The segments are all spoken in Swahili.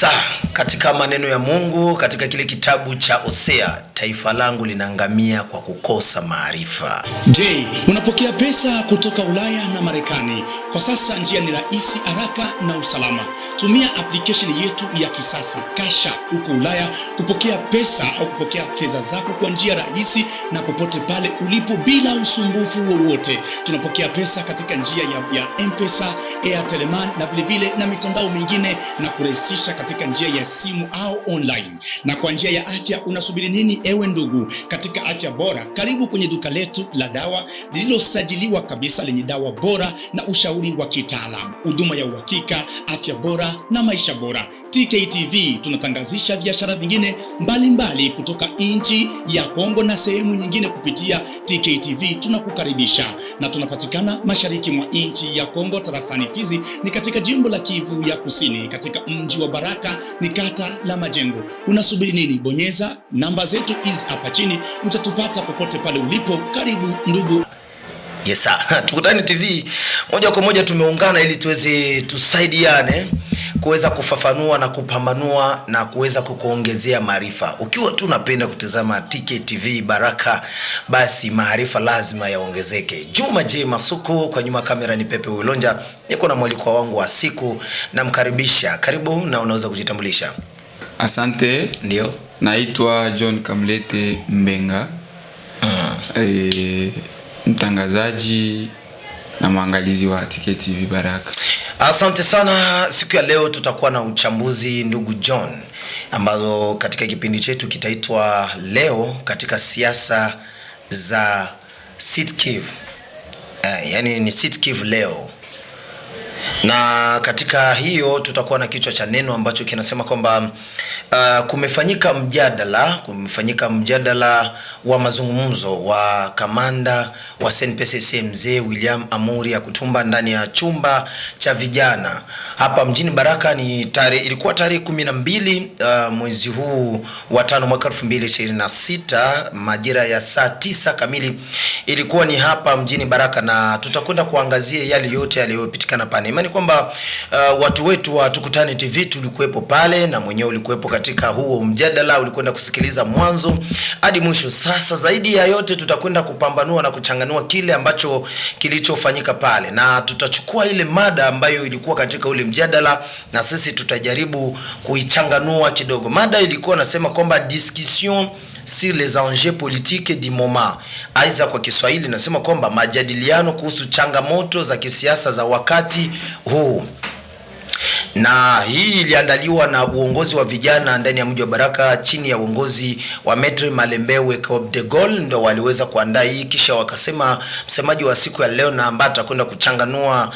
Yesa, katika maneno ya Mungu katika kile kitabu cha Hosea, taifa langu linaangamia kwa kukosa maarifa. Je, unapokea pesa kutoka Ulaya na Marekani? Kwa sasa njia ni rahisi, haraka na usalama. Tumia application yetu ya kisasa Kasha huko Ulaya kupokea pesa au kupokea fedha zako kwa njia rahisi na popote pale ulipo bila usumbufu wowote. Tunapokea pesa katika njia ya M-Pesa, Airtel Money na vile na mitandao mingine na kurahisisha katika njia ya simu au online. Na kwa njia ya afya, unasubiri nini ewe ndugu? Katika afya bora, karibu kwenye duka letu la dawa lililosajiliwa kabisa lenye dawa bora na ushauri wa kitaalamu. Huduma ya uhakika, afya bora na maisha bora. TKTV tunatangazisha biashara vingine mbalimbali kutoka nchi ya Kongo na sehemu nyingine kupitia TKTV. Tunakukaribisha na tunapatikana mashariki mwa nchi ya Kongo, tarafani Fizi ni katika jimbo la Kivu ya Kusini, katika mji wa Baraka ni kata la Majengo. Unasubiri nini? Bonyeza namba zetu hizi hapa chini, utatupata popote pale ulipo. Karibu ndugu. Yesa, Tukutane TV moja kwa moja tumeungana ili tuweze tusaidiane kuweza kufafanua na kupambanua na kuweza kukuongezea maarifa. Ukiwa tu unapenda kutazama TKTV Baraka, basi maarifa lazima yaongezeke. Juma J Masuku, kwa nyuma kamera ni Pepe Wilonja. Niko na mwaliko wangu wa siku, namkaribisha. Karibu na unaweza kujitambulisha. Asante. Ndio. Naitwa John Kamlete Mbenga. Mtangazaji na mwangalizi wa TKTV Baraka. Asante sana. Siku ya leo tutakuwa na uchambuzi ndugu John, ambazo katika kipindi chetu kitaitwa leo katika siasa za Sud-Kivu. Yani ni Sud-Kivu leo. Na katika hiyo tutakuwa na kichwa cha neno ambacho kinasema kwamba kumefanyika mjadala wa mazungumzo wa kamanda wa SNPCC mzee William Amuri ya Kutumba ndani ya chumba cha vijana hapa mjini Baraka. Ilikuwa tarehe 12 mwezi huu wa 5 mwaka 2026 majira ya saa 9 kamili. Ilikuwa ni hapa mjini Baraka na tutakwenda kuangazia yale yote yaliyopitikana pale. Imani kwamba watu wetu wa Tukutane TV tulikuwepo pale na mwenyewe ulikuwepo katika huo mjadala, ulikwenda kusikiliza mwanzo hadi mwisho. Sasa zaidi ya yote tutakwenda kupambanua na kuchanganua kile ambacho kilichofanyika pale, na tutachukua ile mada ambayo ilikuwa katika ule mjadala na sisi tutajaribu kuichanganua kidogo. Mada ilikuwa nasema kwamba discussion sur les enjeux politiques du moment. Aidha kwa Kiswahili nasema kwamba majadiliano kuhusu changamoto za kisiasa za wakati huu. Na hii iliandaliwa na uongozi wa vijana ndani ya mji wa Baraka chini ya uongozi wa Maître Malembewe Cob de Gaulle, ndio waliweza kuandaa hii. Kisha wakasema msemaji wa siku ya leo na ambaye atakwenda kuchanganua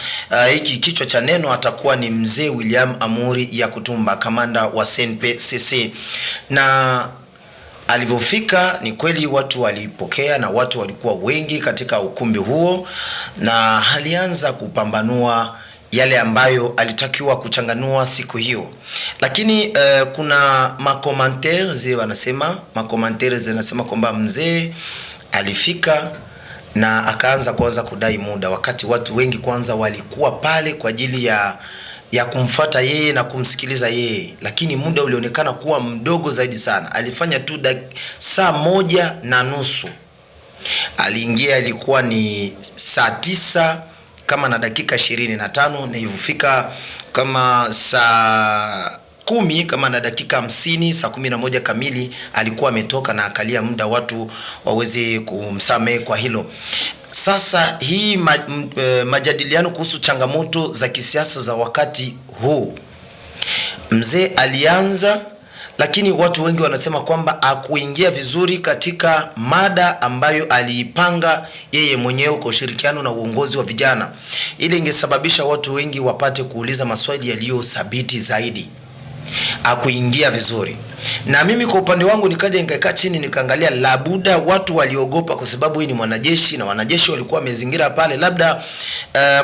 hiki kichwa cha neno atakuwa ni mzee William Amuri ya Kutumba, kamanda wa SNPCC. Na alivyofika ni kweli watu walipokea na watu walikuwa wengi katika ukumbi huo, na alianza kupambanua yale ambayo alitakiwa kuchanganua siku hiyo. Lakini kuna makomantere zinasema kwamba mzee alifika na akaanza kwanza kudai muda, wakati watu wengi kwanza walikuwa pale kwa ajili ya kumfuata yeye na kumsikiliza yeye, lakini muda ulionekana kuwa mdogo zaidi sana. Alifanya tu saa 1:30. Aliingia ilikuwa ni saa 9 kama na dakika 25, na ilifika kama saa 10 kama na dakika 50, saa 11 kamili alikuwa ametoka na akalia muda watu waweze kumsamehe kwa hilo. Sasa hii majadiliano kuhusu changamoto za kisiasa za wakati huu, mzee alianza, lakini watu wengi wanasema kwamba hakuingia vizuri katika mada ambayo aliipanga yeye mwenyewe kwa ushirikiano na uongozi wa vijana. Ile ingesababisha watu wengi wapate kuuliza maswali yaliyo thabiti zaidi. Hakuingia vizuri. Na mimi kwa upande wangu nikaja nikakaa chini nikaangalia, labuda watu waliogopa kwa sababu hii ni mwanajeshi na wanajeshi walikuwa wamezingira pale. Labda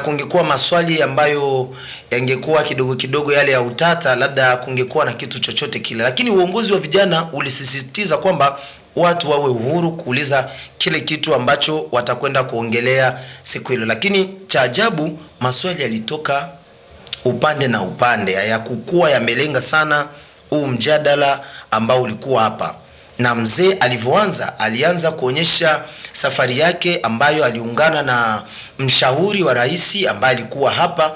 kungekuwa maswali ambayo yangekuwa kidogo yale ya utata, labda kungekuwa na kitu chochote kile. Lakini uongozi wa vijana ulisisitiza kwamba watu wawe uhuru kuuliza kile kitu ambacho watakwenda kuongelea siku hilo. Lakini cha ajabu maswali yalitoka upande na upande, hayakukuwa yamelenga sana huu mjadala ambao ulikuwa hapa. Na mzee alivyoanza, alianza kuonyesha safari yake ambayo aliungana na mshauri wa rais ambaye alikuwa hapa.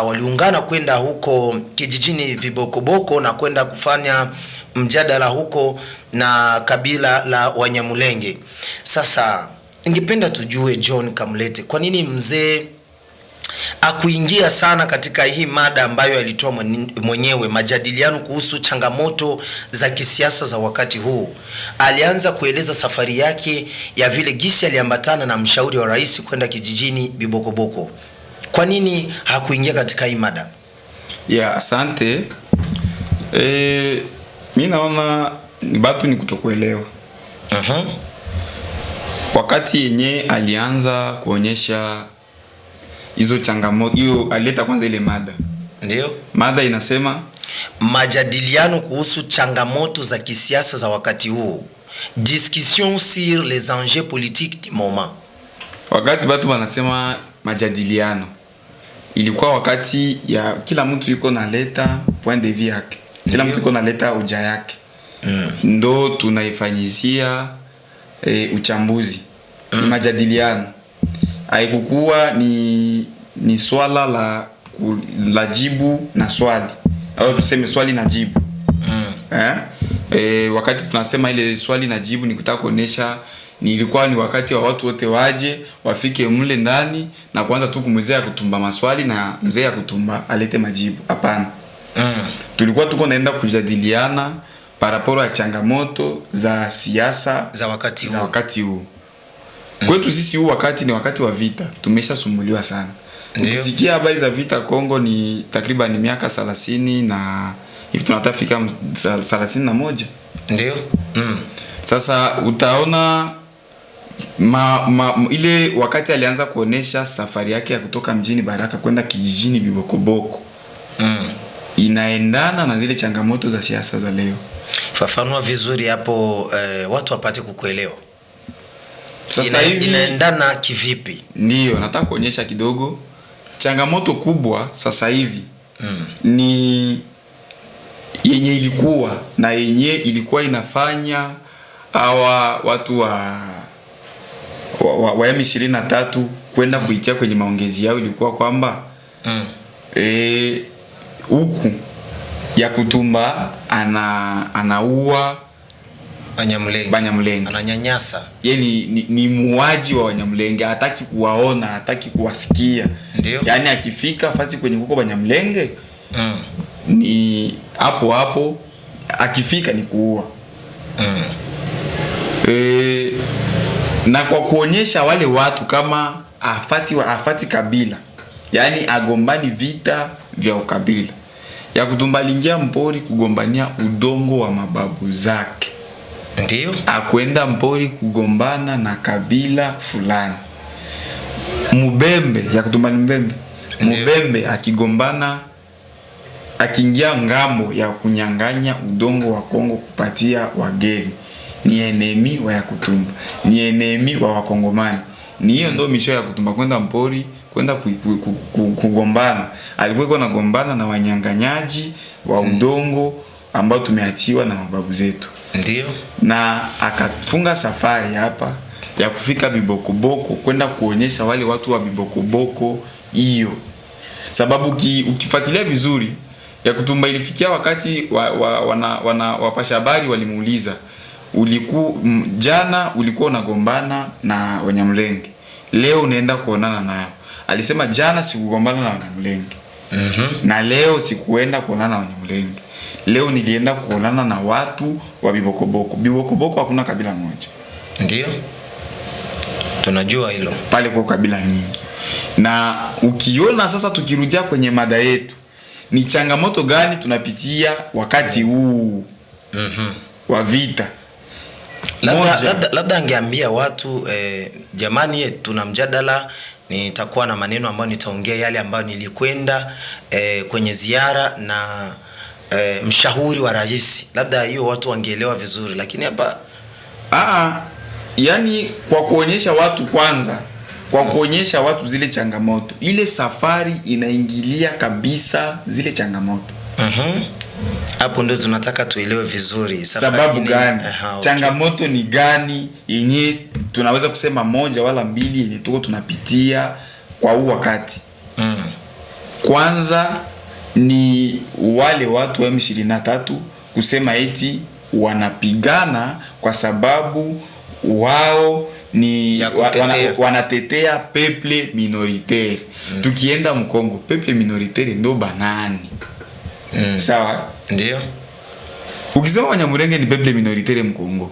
Waliungana kwenda huko kijijini Vibokoboko na kwenda kufanya mjadala huko na kabila la Wanyamulenge. Sasa ningependa tujue John Kamulete, kwa nini mzee akuingia sana katika hii mada ambayo alitoa mwenyewe, majadiliano kuhusu changamoto za kisiasa za wakati huu? Alianza kueleza safari yake ya vile gisi aliambatana na mshauri wa rais kwenda kijijini Bibokoboko. Kwa nini hakuingia katika hii mada? Asante. Mimi naona ni batu ni kutokuelewa. Wakati yenye alianza kuonyesha hizo changamoto, hiyo alileta kwanza ile mada. Ndio. Mada inasema majadiliano kuhusu changamoto za kisiasa za wakati huu. Discussion sur les enjeux politiques du moment. Wakati watu wanasema majadiliano, ilikuwa wakati ya kila mtu yuko naleta point de vue yake. Kila mtu yuko naleta hoja yake. Ndo tunaifanyizia uchambuzi. Ni majadiliano. Haikukuwa ni swala la jibu na swali, au tuseme swali na jibu. Wakati tunasema ile swali na jibu ni kutaka kuonesha ilikuwa ni wakati wa watu wote waje wafike mle ndani na kuanza tu kumzee ya kutumba maswali na mzee ya kutumba alete majibu. Hapana. Tulikuwa tuko naenda kujadiliana paraporo ya changamoto za siasa za wakati huu. Kwetu sisi huu wakati ni wakati wa vita. Tumeshasumbuliwa sana. Ukisikia habari za vita Kongo ni takriban miaka 30 na hivi tunatafika 31. Ndio. Sasa utaona ile wakati alianza kuonesha safari yake ya kutoka mjini Baraka kwenda kijijini Bibokoboko. Inaendana na zile changamoto za siasa za leo. Fafanua vizuri hapo, watu wapate kukuelewa. Sasa hivi inaendana kivipi? Ndio nataka kuonyesha kidogo changamoto kubwa sasa hivi. Ni yenye ilikuwa na yenye ilikuwa inafanya hawa watu wa M23 kwenda kuitia kwenye maongezi yao, ilikuwa kwamba huku ya kutumba anaua Banyamulenge. Ananyanyasa. Yeye ni muuaji wa Banyamulenge, hataki kuwaona, hataki kuwasikia. Ndio. Yaani akifika fasi kwenye huko Banyamulenge ni hapo akifika ni kuua. Na kwa kuonyesha wale watu kama afati kabila, yaani agombani vita vya ukabila, ya kutumbalingia mpori kugombania udongo wa mababu zake. Ndio. Akwenda mpori kugombana na kabila fulani. Mubembe, ya kutumbani Mbembe. Mubembe akigombana, akiingia ngambo ya kunyang'anya udongo wa Kongo kupatia wageni. Ni enemi wa ya kutumba. Ni enemi wa Wakongomani. Ni hiyo ndo misho ya kutumba, kwenda mpori, kwenda kugombana. Alikuwa anagombana na wanyang'anyaji wa udongo ambao tumeachiwa na mababu zetu. Ndio. Na akafunga safari hapa ya kufika Bibokoboko kwenda kuonyesha wale watu wa Bibokoboko hiyo. Sababu ukifuatilia vizuri ya kutumba ilifikia wakati wapasha habari walimuuliza, jana ulikuwa unagombana na Wanyamulenge, leo unaenda kuonana nao. Alisema jana sikugombana na Wanyamulenge. Na leo sikuenda kuonana na Wanyamulenge. Leo nilienda kuonana na watu wa Bibokoboko. Bibokoboko hakuna kabila moja. Ndio. Tunajua hilo. Pale kwa kabila nyingi. Na ukiona sasa tukirudia kwenye mada yetu, ni changamoto gani tunapitia wakati huu wa vita? Labda angeambia watu jamani, tuna mjadala, nitakuwa na maneno ambayo nitaongea yale ambayo nilikwenda kwenye ziara na mshauri wa rais. Labda hiyo watu wangeelewa vizuri, lakini hapa yani kwa kuonyesha watu kwanza kwa kuonyesha watu zile changamoto. Ile safari inaingilia kabisa zile changamoto. Hapo ndio tunataka tuelewe vizuri sababu gani, okay. Changamoto ni gani yenye tunaweza kusema moja wala mbili yenye tuko tunapitia kwa huu wakati. Kwanza ni wale watu wa M23 kusema eti wanapigana kwa sababu wao ni wanatetea peuple minoritaire. Tukienda Mkongo, peuple minoritaire ndo banani. Sawa? Ndio. Ukisema Wanyamulenge ni peuple minoritaire Mkongo.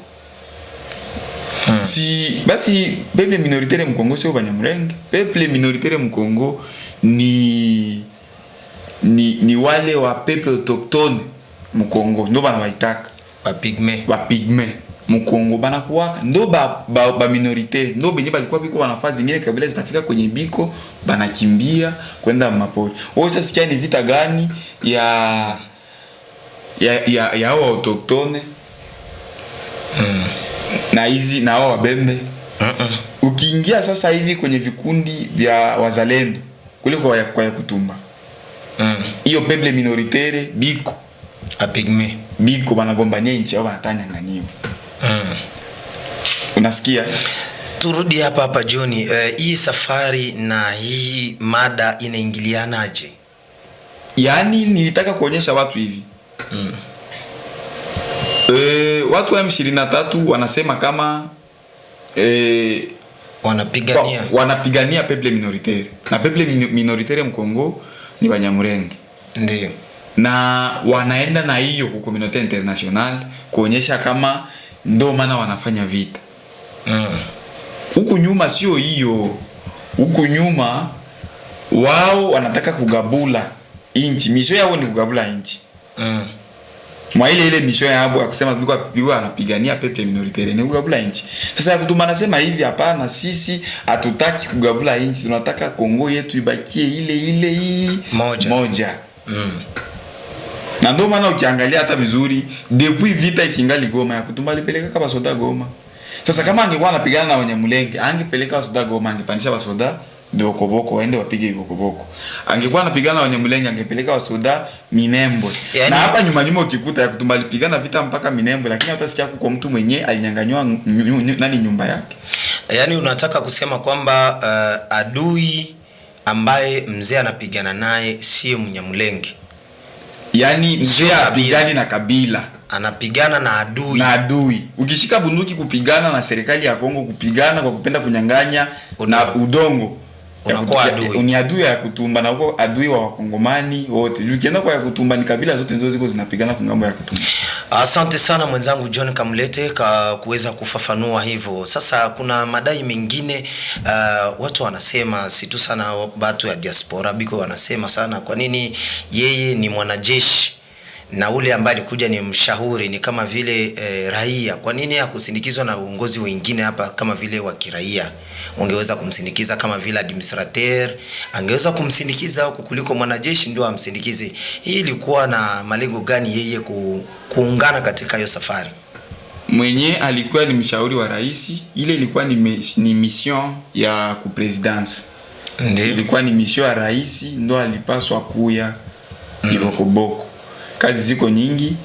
Si basi peuple minoritaire Mkongo sio Wanyamulenge. Peuple minoritaire Mkongo ni wale wa peuple autochtone Mkongo ndo bana waitaka ba pygme Mkongo bana kuwaka ndo ba minoritaire ndo benye balikuwa biko wanafaa zingine kabila zitafika kwenye biko banakimbia kwenda mapori. Wao sasa sikia ni vita gani ya hao autochtone na hizi na hao wabembe. Ukiingia sasa hivi kwenye vikundi vya wazalendo kule kwa ya kutumba hiyo peuple minoritaire biko apigme biko banagombania nchi au banatanya nganyiwa. Unasikia? Turudi hapa John, hii safari na hii mada inaingilianaje? Yaani nilitaka kuonyesha watu hivi. Watu wa M23 wanasema kama wanapigania peuple minoritaire. Na peuple minoritaire Mkongo ni Banyamulenge. Ndio. Na wanaenda na hiyo kwa community international kuonyesha kama ndo maana wanafanya vita. Huku nyuma sio hiyo. Huku nyuma wao wanataka kugabula inchi. Misho yao ni kugabula inchi. Mwa ile misho yao akusema tulikuwa anapigania peuple minoritaire ni kugabula inchi. Sasa ya kutuma nasema hivi hapana, sisi hatutaki kugabula inchi, tunataka Kongo yetu ibakie ile moja. Na ndio maana ukiangalia hata vizuri depuis vita ikingali Goma ya Kutumba alipeleka kama soda Goma. Sasa kama angekuwa anapigana na Wanyamulenge angepeleka soda Goma, angepandisha wasoda Bokoboko waende wapige Bokoboko. Angekuwa anapigana na Wanyamulenge angepeleka wasoda Minembwe. Yani, na hapa nyuma ukikuta ya Kutumba alipigana vita mpaka Minembwe, lakini utasikia kwa mtu mwenye alinyanganywa nyumba yake. Yaani unataka kusema kwamba adui ambaye mzee anapigana naye sio Mnyamulenge. Yaani mzee apigani na kabila, anapigana na adui. Ukishika bunduki kupigana na serikali ya Kongo, kupigana kwa kupenda kunyang'anya na udongo, unakuwa adui. Ni adui ya Kutumba na uko adui wa Wakongomani wote. Ukienda kwa ya Kutumba ni kabila zote ndizo ziko zinapigana kwa ngambo ya Kutumba. Asante sana mwenzangu John Kamulete kuweza kufafanua hivyo. Sasa kuna madai mengine watu wanasema si tu sana watu ya diaspora biko wanasema sana kwa nini yeye ni mwanajeshi na ule ambaye alikuja ni mshauri ni kama vile raia, kwa nini hakusindikizwa na uongozi wengine hapa kama vile wa kiraia? Ungeweza kumsindikiza kama vile administrateur, angeweza kumsindikiza huko kuliko mwanajeshi ndio amsindikize. Hii ilikuwa na malengo gani yeye kuungana katika hiyo safari? Mwenye alikuwa ni mshauri wa rais, ile ilikuwa ni mission ya kupresidence. Ndio. Ilikuwa ni mission ya rais ndio alipaswa kuya Bokoboko. Kazi ziko nyingi,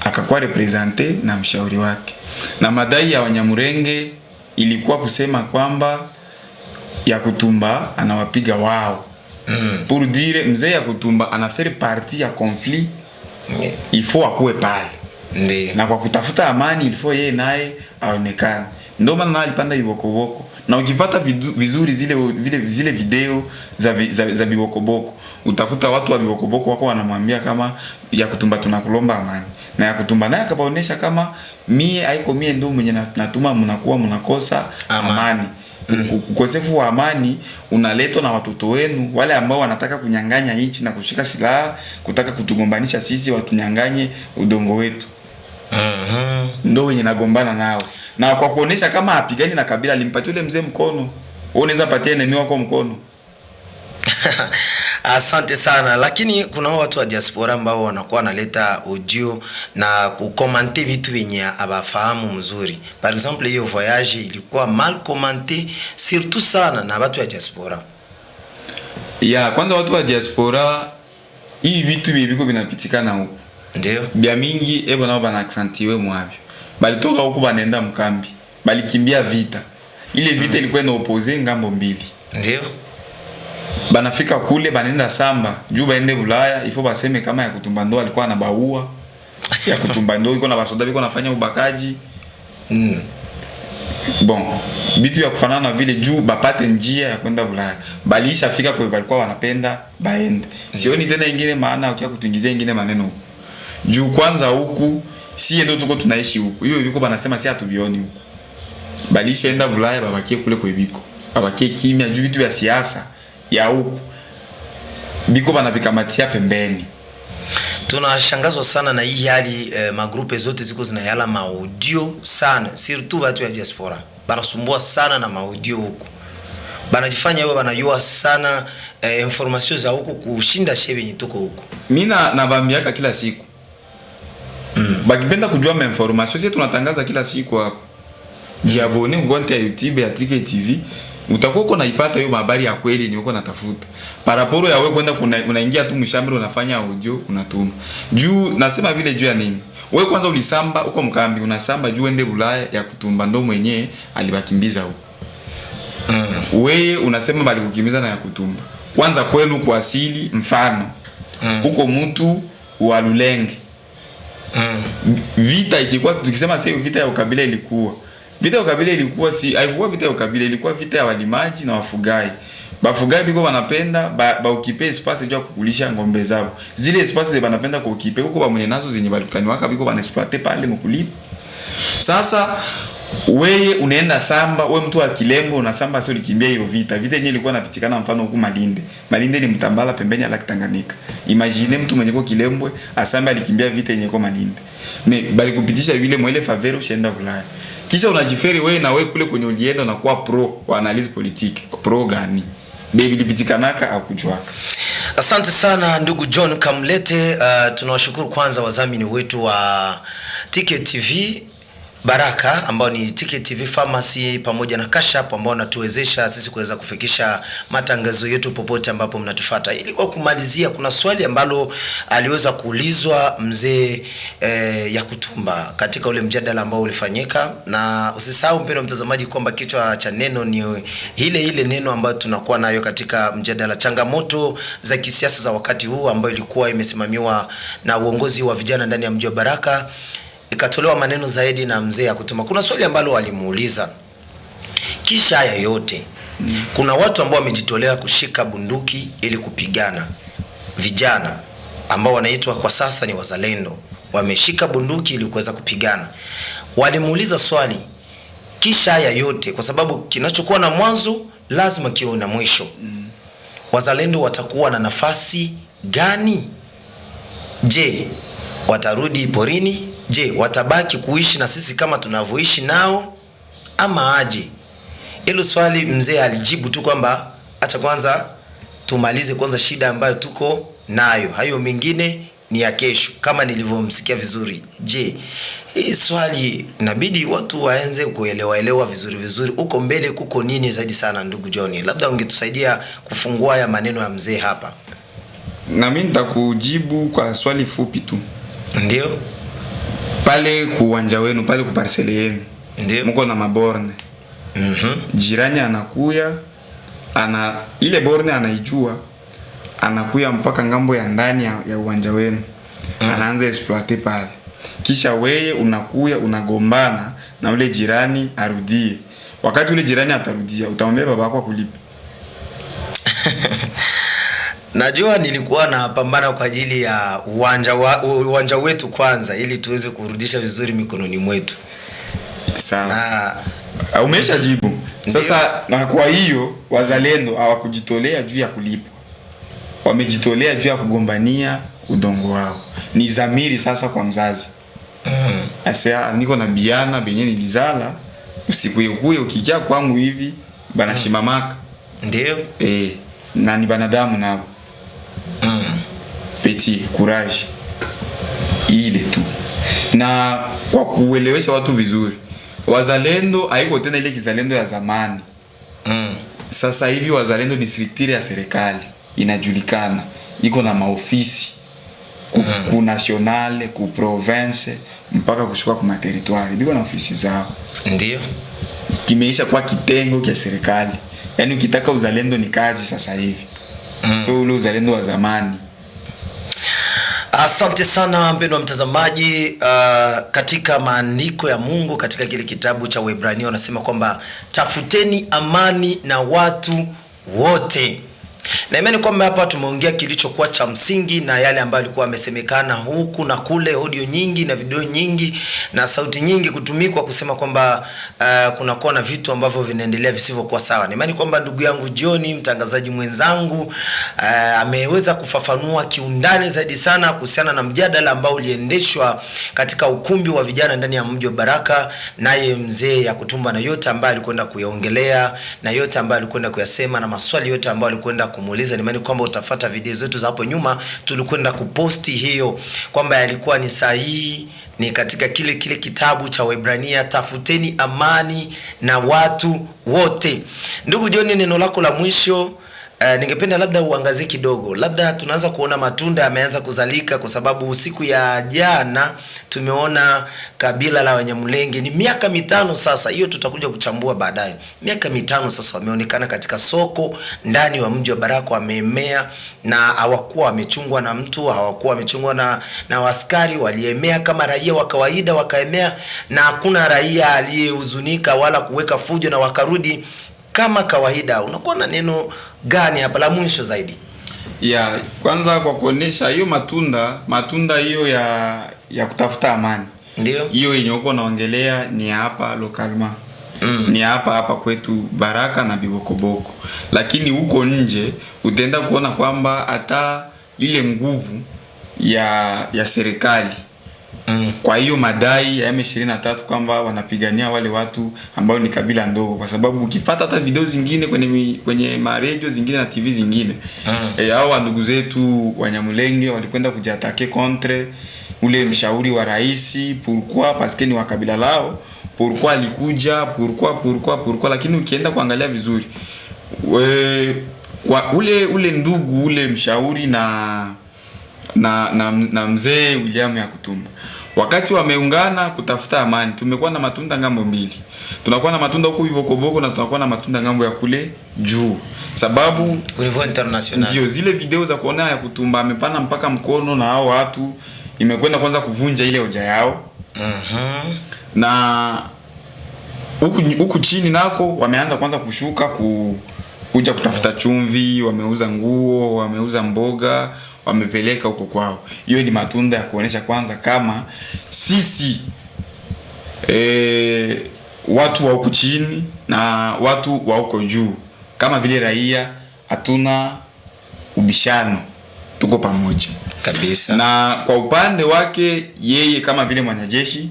akakuwa represente na mshauri wake. Na madai ya Wanyamulenge ilikuwa kusema kwamba ya Kutumba anawapiga wao. Pour dire mzee ya Kutumba anafaire partie ya conflit. Il faut akuwe pale. Ndiyo. Na kwa kutafuta amani il faut yeye naye aonekane. Ndio maana alipanda Bokoboko. Na ukifuata vizuri zile video za Bokoboko, utakuta watu wa Bokoboko wako wanamwambia kama ya Kutumba tunakulomba amani. Na ya Kutumba naye akabaonesha kama mie ndio mwenye natuma mnakosa amani. Ukosefu wa amani unaletwa na watoto wenu wale ambao wanataka kunyang'anya nchi na kushika silaha kutaka kutugombanisha sisi watunyang'anye udongo wetu. Ndio wenye nagombana nao. Na kwa kuonesha kama apigani na kabila alimpatia yule mzee mkono. Wewe unaweza patia enemy wako mkono. Asante sana, lakini kuna watu wa diaspora ambao wanakuwa wanaleta audio na kukomante vitu vyenye abafahamu mzuri. Par exemple, hiyo voyage ilikuwa mal commenté surtout sana na watu wa diaspora. Ya kwanza watu wa diaspora hii vitu viko vinapitikana huko. Ndio. Bia mingi nao bana accentuer mwavyo. Bali toka huko banaenda mkambi. Bali kimbia vita. Ile vita ilikuwa ina opposé ngambo mbili. Ndio. Banafika kule banaenda samba, juu baende Ulaya, ifo baseme kama ya kutumba ndo alikuwa anabaua. Ya kutumba ndo iko na basoda biko nafanya ubakaji. Bon, bitu ya kufanana na vile juu bapate njia ya kwenda Ulaya. Bali ishafika kwa walikuwa wanapenda baende. Sioni tena ingine maana ukia kutuingizia ingine maneno. Juu kwanza huku si ndio tuko tunaishi huku. Hiyo biko banasema si hatubioni huku. Bali ishaenda Ulaya babakie kule kwa biko. Babakie kimya juu vitu vya siasa ya huku biko banabikamatia pembeni. Tunashangazwa sana na hii hali magrupe zote ziko zinayala maudio sana, surtout watu ya diaspora banasumbua sana na maudio huku, banajifanya wao banayua sana information za huku kushinda shebe yenye tuko huku. Mimi nabambiaka kila siku bakipenda kujua information sisi tunatangaza kila siku hapa. Jiabone kwa YouTube ya Ticket TV, utakuwa uko naipata hiyo habari ya kweli ni uko natafuta. Paraporo ya wewe kwenda unaingia tu mshambro unafanya audio unatuma. Juu nasema vile juu ya nini? Wewe kwanza ulisamba uko mkambi unasamba juu ende Ulaya ya kutumba ndo mwenyewe alibakimbiza huko. Wewe unasema bali kukimbiza na ya kutumba. Kwanza kwenu kwa asili mfano. Huko mtu wa Lulenge. Vita ikikuwa tukisema sasa vita ya ukabila ilikuwa. Vita ya ukabila ilikuwa haikuwa vita ya ukabila, ilikuwa vita ya walimaji na wafugaji. Bafugaji biko wanapenda ba ukipe espace ya kukulisha ngombe zao. Zile espace banapenda kwa ukipe huko ba mwenye nazo zenye balikutaniwaka biko banaexploiter pale mkulipa. Sasa wewe unaenda samba, wewe mtu wa Kilembo unasamba sio likimbia hiyo vita. Vita yenyewe ilikuwa inapitikana mfano huko Malinde. Malinde ni Mtambala pembeni ya Lake Tanganyika. Imagine mtu mwenye kwa Kilembwe asamba alikimbia vita yenyewe kwa Malinde. Bali kupitisha vile mwele favero ushaenda Ulaya. Kisha unajiferi wewe na wewe kule kwenye ulienda unakuwa pro wa analyze politique. Pro gani? Baby lipitikanaka akujuaka. Asante sana ndugu John Kamlete. Tunawashukuru kwanza wadhamini wetu wa Ticket TV Baraka ambao ni Ticket TV Pharmacy pamoja na Cash App ambao wanatuwezesha sisi kuweza kufikisha matangazo yetu popote ambapo mnatufuata. Ili kwa kumalizia, kuna swali ambalo aliweza kuulizwa mzee ya kutumba katika ule mjadala ambao ulifanyika, na usisahau mpendwa mtazamaji kwamba kichwa cha neno ni ile neno ambayo tunakuwa nayo katika mjadala, changamoto za kisiasa za wakati huu, ambayo ilikuwa imesimamiwa na uongozi wa vijana ndani ya mji wa Baraka. Ikatolewa maneno zaidi na mzee ya kutuma. Kuna swali ambalo walimuuliza, kisha haya yote kuna watu ambao wamejitolea kushika bunduki ili kupigana, vijana ambao wanaitwa kwa sasa ni wazalendo, wameshika bunduki ili kuweza kupigana. Walimuuliza swali, kisha haya yote, kwa sababu kinachokuwa na mwanzo lazima kiwe na mwisho, wazalendo watakuwa na nafasi gani? Je, watarudi porini? Je, watabaki kuishi na sisi kama tunavyoishi nao ama aje? Hilo swali mzee alijibu tu kwamba acha kwanza tumalize kwanza shida ambayo tuko nayo, hayo mengine ni ya kesho, kama nilivyomsikia vizuri. Je, hii swali inabidi watu waanze kuelewa vizuri uko mbele kuko nini zaidi sana? Ndugu Johnny, labda ungetusaidia kufungua ya maneno ya mzee hapa. Na mimi nitakujibu kwa swali fupi tu. Ndio. Pale kuwanja wenu, pale kuparsele yenu, ndio mko na maborne. Jirani anakuya, ile borne anaijua, anakuya mpaka ngambo ya ndani ya uwanja wenu. Anaanza exploiter pale. Kisha wewe unakuya unagombana na ule jirani arudie. Wakati ule jirani atarudia, utamwambia baba yako akulipe. Najua nilikuwa napambana kwa ajili ya uwanja wetu kwanza, ili tuweze kurudisha vizuri mikononi mwetu. Sawa. Umeshajibu. Sasa na kwa hiyo wazalendo hawakujitolea juu ya kulipwa. Wamejitolea juu ya kugombania udongo wao. Ni zamiri sasa kwa mzazi. Asa niko na biana benye nilizala, usikuye ukikia kwangu hivi banashimamaka. Ndio. Na ni banadamu nao. petit courage ile tu. Na kwa kuelewesha watu vizuri, wazalendo haiko tena ile kizalendo ya zamani. Sasa hivi wazalendo ni structure ya serikali, inajulikana, iko na maofisi ku nationale, ku province, mpaka kushuka kwa territoire, biko na ofisi zao. Ndio Kimeisha kwa kitengo cha serikali. Yaani ukitaka uzalendo ni kazi sasa hivi. So ule uzalendo wa zamani. Asante sana mpendwa mtazamaji. Katika maandiko ya Mungu katika kile kitabu cha Waebrania wanasema kwamba tafuteni amani na watu wote. Na imani kwamba hapa tumeongea kilichokuwa cha msingi na yale ambayo alikuwa amesemekana huku na kule, audio nyingi na video nyingi na sauti nyingi kutumikwa kusema kwamba kuna kuwa na vitu ambavyo vinaendelea visivyokuwa sawa. Na imani kwamba ndugu yangu John, mtangazaji mwenzangu, ameweza kufafanua kiundani zaidi sana kuhusiana na mjadala ambao uliendeshwa katika ukumbi wa vijana ndani ya mji wa Baraka, naye mzee Yakutumba, na yote ambayo alikwenda kuyaongelea na yote ambayo alikwenda kuyasema na maswali yote ambayo alikwenda kumuuliza. Nimani kwamba utafuta video zetu za hapo nyuma, tulikwenda kuposti hiyo kwamba yalikuwa ni sahihi, ni katika kile kitabu cha Waebrania, tafuteni amani na watu wote. Ndugu John, neno lako la mwisho, ningependa labda uangazie kidogo, labda tunaanza kuona matunda yameanza kuzalika, kwa sababu siku ya jana tumeona kabila la Wanyamulenge, ni miaka 5 sasa, hiyo tutakuja kuchambua baadaye. Miaka 5 sasa wameonekana katika soko ndani wa mji wa Baraka, wameemea, na hawakuwa wamechungwa na mtu, hawakuwa wamechungwa na askari, waliemea kama raia wa kawaida, wakaemea, na hakuna raia aliyehuzunika wala kuweka fujo, na wakarudi kama kawaida. Unakuwa na neno gani hapa la mwisho zaidi? Ya kwanza kwa kuonesha hiyo matunda hiyo ya kutafuta amani. Ndio hiyo yenye uko naongelea ni hapa lokalma. Ni hapa kwetu Baraka na Bibokoboko. Lakini huko nje utaenda kuona kwamba hata ile nguvu ya serikali kwa hiyo madai ya M23 kwamba wanapigania wale watu ambao ni kabila ndogo, kwa sababu ukifuata hata video zingine kwenye maredio zingine na TV zingine hao ndugu zetu Wanyamulenge walikwenda kujiatake contre ule mshauri wa rais. Pourquoi? Parce que ni wa kabila lao. Pourquoi alikuja? Pourquoi? Lakini ukienda kuangalia vizuri ule ndugu ule mshauri na mzee William Yakutumba, wakati wameungana kutafuta amani, tumekuwa na matunda ngambo mbili. Tunakuwa na matunda huko Bibokoboko na tunakuwa na matunda ngambo ya kule juu. Sababu kwa niveau international ndio zile video za kuona Yakutumba amepana mpaka mkono na hao watu, imekwenda kwanza kuvunja ile hoja yao. Na huku chini nako wameanza kwanza kushuka kuja kutafuta chumvi, wameuza nguo, wameuza mboga, wamepeleka huko kwao. Hiyo ni matunda ya kuonesha kwanza kama sisi watu wa huko chini na watu wa huko juu kama vile raia hatuna ubishano, tuko pamoja kabisa. Na kwa upande wake yeye kama vile mwanajeshi,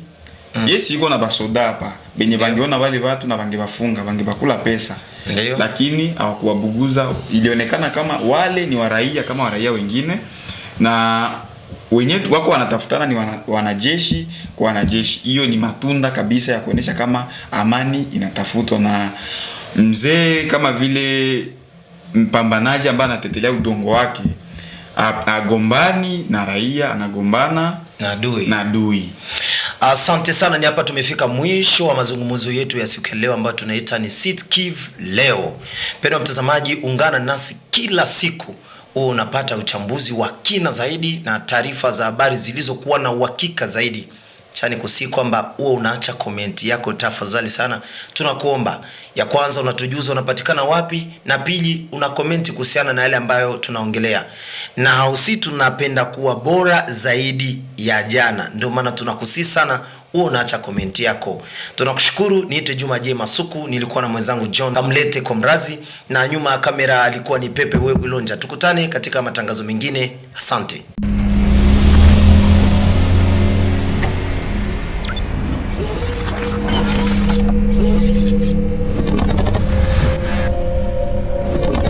yesi iko na basoda hapa benye bangeona wale watu na bangebafunga, bangebakula pesa. Ndiyo. Lakini hawakuwabuguza. Ilionekana kama wale ni waraia kama waraia wengine, na wenyewe wako wanatafutana ni wanajeshi kwa wanajeshi. Hiyo ni matunda kabisa ya kuonesha kama amani inatafutwa, na mzee kama vile mpambanaji ambaye anatetelea udongo wake agombani na raia, anagombana na adui. Asante sana, ni hapa tumefika mwisho wa mazungumzo yetu ya siku ya leo ambayo tunaita ni Sud-Kivu leo. Mpendwa mtazamaji, ungana nasi kila siku unapata uchambuzi wa kina zaidi na taarifa za habari zilizokuwa na uhakika zaidi. Chani kusi kwamba uwe unaacha komenti yako tafadhali sana. Tunakuomba, ya kwanza unatujuza unapatikana wapi, na pili una komenti kuhusiana na yale ambayo tunaongelea. Na hausi tunapenda kuwa bora zaidi ya jana, ndio maana tunakusi sana uwe unaacha komenti yako. Tunakushukuru. Niite Juma J Masuku, nilikuwa na mwenzangu John Kamlete Komrazi, na nyuma ya kamera alikuwa ni Pepe Wewe Ilonja. Tukutane katika matangazo mengine. Asante.